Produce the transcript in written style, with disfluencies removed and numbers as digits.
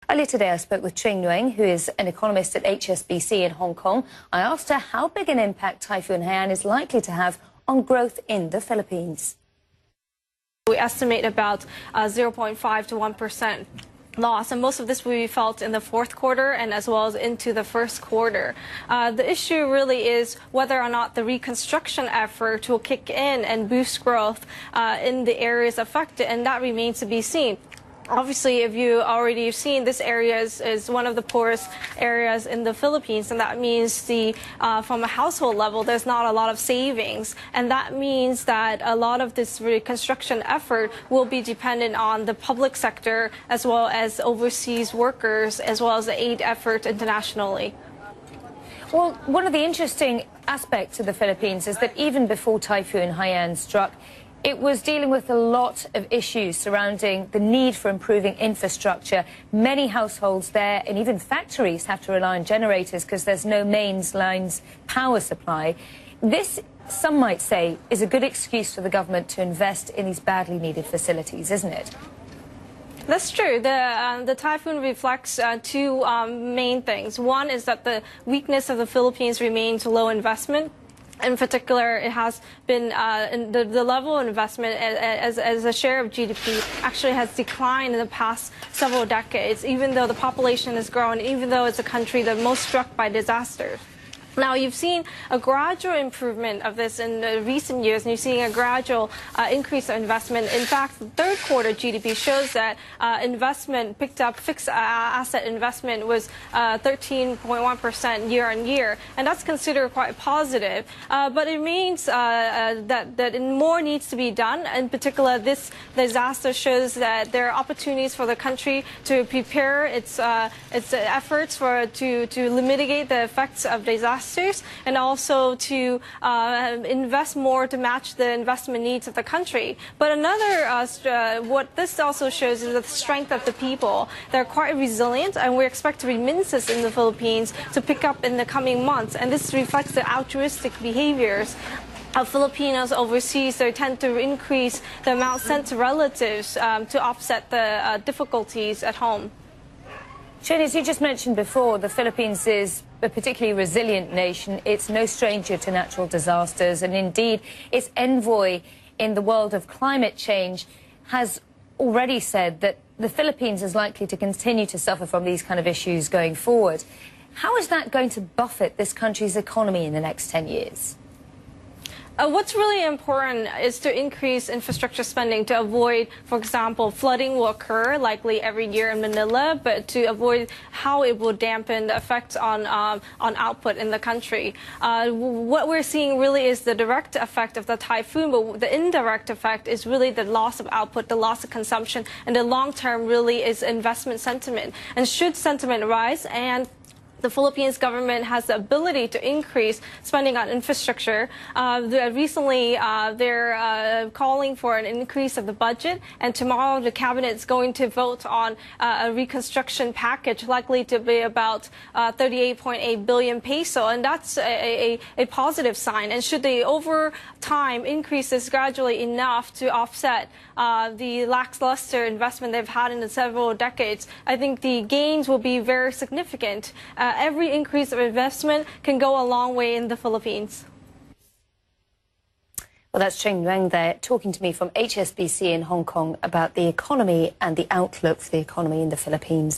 Earlier today, I spoke with Trinh Nguyen, who is an economist at HSBC in Hong Kong. I asked her how big an impact Typhoon Haiyan is likely to have on growth in the Philippines. We estimate about 0.5 to 1% loss, and most of this will be felt in the fourth quarter and as well as into the first quarter. The issue really is whether or not the reconstruction effort will kick in and boost growth in the areas affected, and that remains to be seen. Obviously, if you already have seen, this area is one of the poorest areas in the Philippines, and that means from a household level, there's not a lot of savings, and that means that a lot of this reconstruction effort will be dependent on the public sector as well as overseas workers, as well as the aid effort internationally. Well, one of the interesting aspects of the Philippines is that even before Typhoon Haiyan struck, it was dealing with a lot of issues surrounding the need for improving infrastructure. Many households there and even factories have to rely on generators because there's no mains lines power supply. This, some might say, is a good excuse for the government to invest in these badly needed facilities, isn't it? That's true. The typhoon reflects two main things. One is that the weakness of the Philippines remains low investment. In particular, it has been the level of investment as a share of GDP actually has declined in the past several decades, even though the population has grown, even though it's a country that's most struck by disasters. Now, you've seen a gradual improvement of this in recent years, and you're seeing a gradual increase of investment. In fact, the third quarter GDP shows that investment picked up, fixed asset investment was 13.1% year on year, and that's considered quite positive. But it means that more needs to be done. In particular, this disaster shows that there are opportunities for the country to prepare its efforts to mitigate the effects of disasters, and also to invest more to match the investment needs of the country. But another, what this also shows is the strength of the people. They're quite resilient, and we expect remittances in the Philippines to pick up in the coming months. And this reflects the altruistic behaviors of Filipinos overseas. They tend to increase the amount sent to relatives to offset the difficulties at home. Trinh, as you just mentioned before, the Philippines is a particularly resilient nation. It's no stranger to natural disasters, and indeed its envoy in the world of climate change has already said that the Philippines is likely to continue to suffer from these kind of issues going forward. How is that going to buffet this country's economy in the next 10 years? What's really important is to increase infrastructure spending to avoid, for example, flooding will occur likely every year in Manila, but to avoid how it will dampen the effects on output in the country. What we're seeing really is the direct effect of the typhoon, but the indirect effect is really the loss of output, the loss of consumption, and the long term really is investment sentiment. And should sentiment rise, and the Philippines government has the ability to increase spending on infrastructure. Recently, they're calling for an increase of the budget, and tomorrow the cabinet is going to vote on a reconstruction package likely to be about 38.8 billion peso, and that's a positive sign. And should they over time increase this gradually enough to offset the lackluster investment they've had in several decades, I think the gains will be very significant. Every increase of investment can go a long way in the Philippines. Well, that's Trinh Nguyen there talking to me from HSBC in Hong Kong about the economy and the outlook for the economy in the Philippines.